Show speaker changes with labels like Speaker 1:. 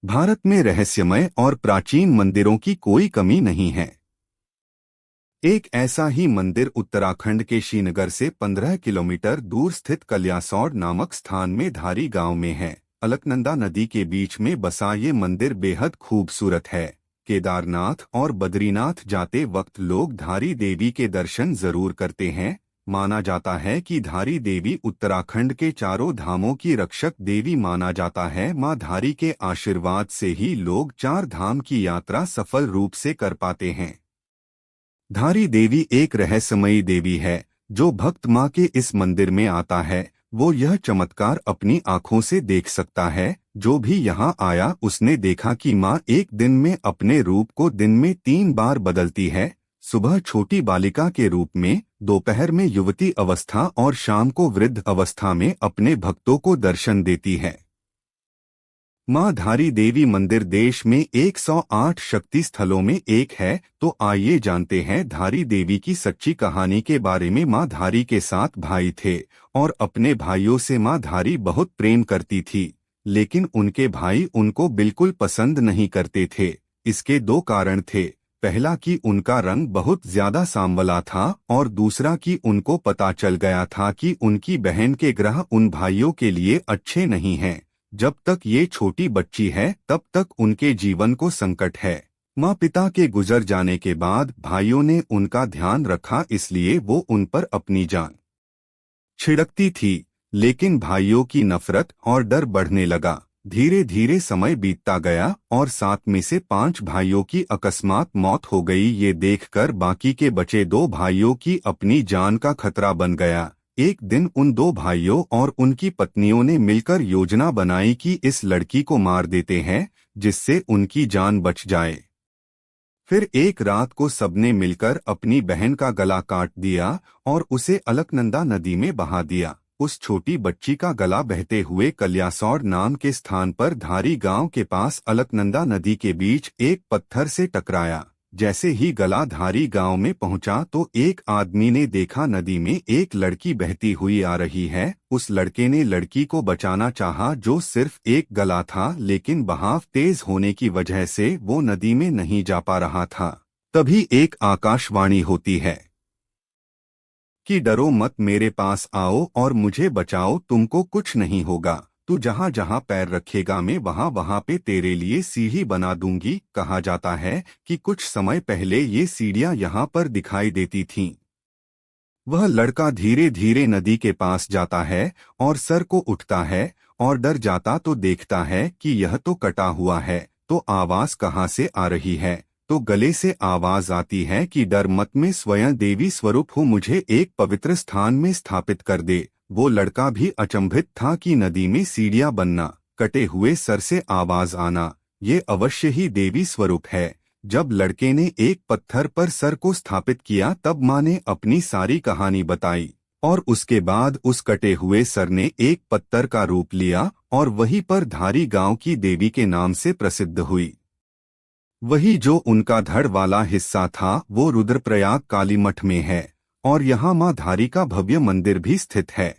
Speaker 1: भारत में रहस्यमय और प्राचीन मंदिरों की कोई कमी नहीं है। एक ऐसा ही मंदिर उत्तराखंड के श्रीनगर से 15 किलोमीटर दूर स्थित कल्यासौड़ नामक स्थान में धारी गांव में है। अलकनंदा नदी के बीच में बसा ये मंदिर बेहद खूबसूरत है। केदारनाथ और बद्रीनाथ जाते वक्त लोग धारी देवी के दर्शन जरूर करते हैं। माना जाता है कि धारी देवी उत्तराखंड के चारों धामों की रक्षक देवी माना जाता है। मां धारी के आशीर्वाद से ही लोग चार धाम की यात्रा सफल रूप से कर पाते हैं। धारी देवी एक रहस्यमयी देवी है। जो भक्त मां के इस मंदिर में आता है वो यह चमत्कार अपनी आंखों से देख सकता है। जो भी यहाँ आया उसने देखा कि मां एक दिन में अपने रूप को दिन में 3 बार बदलती है। सुबह छोटी बालिका के रूप में, दोपहर में युवती अवस्था और शाम को वृद्ध अवस्था में अपने भक्तों को दर्शन देती है। मां धारी देवी मंदिर देश में 108 शक्ति स्थलों में एक है। तो आइए जानते हैं धारी देवी की सच्ची कहानी के बारे में। मां धारी के 7 भाई थे और अपने भाइयों से मां धारी बहुत प्रेम करती थी, लेकिन उनके भाई उनको बिल्कुल पसंद नहीं करते थे। इसके 2 कारण थे। पहला कि उनका रंग बहुत ज्यादा सांवला था और दूसरा कि उनको पता चल गया था कि उनकी बहन के ग्रह उन भाइयों के लिए अच्छे नहीं हैं। जब तक ये छोटी बच्ची है तब तक उनके जीवन को संकट है। माँ पिता के गुजर जाने के बाद भाइयों ने उनका ध्यान रखा, इसलिए वो उन पर अपनी जान छिड़कती थी। लेकिन भाइयों की नफरत और डर बढ़ने लगा। धीरे धीरे समय बीतता गया और 7 में से 5 भाइयों की अकस्मात मौत हो गई। ये देखकर बाकी के बचे 2 भाइयों की अपनी जान का खतरा बन गया। एक दिन उन 2 भाइयों और उनकी पत्नियों ने मिलकर योजना बनाई कि इस लड़की को मार देते हैं जिससे उनकी जान बच जाए। फिर एक रात को सबने मिलकर अपनी बहन का गला काट दिया और उसे अलकनंदा नदी में बहा दिया। उस छोटी बच्ची का गला बहते हुए कल्यासौड़ नाम के स्थान पर धारी गांव के पास अलकनंदा नदी के बीच एक पत्थर से टकराया। जैसे ही गला धारी गांव में पहुंचा तो एक आदमी ने देखा नदी में एक लड़की बहती हुई आ रही है। उस लड़के ने लड़की को बचाना चाहा जो सिर्फ एक गला था, लेकिन बहाव तेज होने की वजह से वो नदी में नहीं जा पा रहा था। तभी एक आकाशवाणी होती है कि डरो मत, मेरे पास आओ और मुझे बचाओ, तुमको कुछ नहीं होगा। तू जहाँ जहाँ पैर रखेगा मैं वहाँ वहाँ पे तेरे लिए सीढ़ी बना दूंगी। कहा जाता है कि कुछ समय पहले ये सीढ़ियाँ यहाँ पर दिखाई देती थीं। वह लड़का धीरे धीरे नदी के पास जाता है और सर को उठता है और डर जाता तो देखता है कि यह तो कटा हुआ है। तो आवाज कहाँ से आ रही है? तो गले से आवाज आती है कि डर मत, मैं स्वयं देवी स्वरूप हूँ, मुझे एक पवित्र स्थान में स्थापित कर दे। वो लड़का भी अचंभित था कि नदी में सीढ़ियां बनना, कटे हुए सर से आवाज आना, ये अवश्य ही देवी स्वरूप है। जब लड़के ने एक पत्थर पर सर को स्थापित किया तब माँ ने अपनी सारी कहानी बताई और उसके बाद उस कटे हुए सर ने एक पत्थर का रूप लिया और वहीं पर धारी गांव की देवी के नाम से प्रसिद्ध हुई। वही जो उनका धड़ वाला हिस्सा था वो रुद्रप्रयाग काली मठ में है और यहाँ मां धारी का भव्य मंदिर भी स्थित है।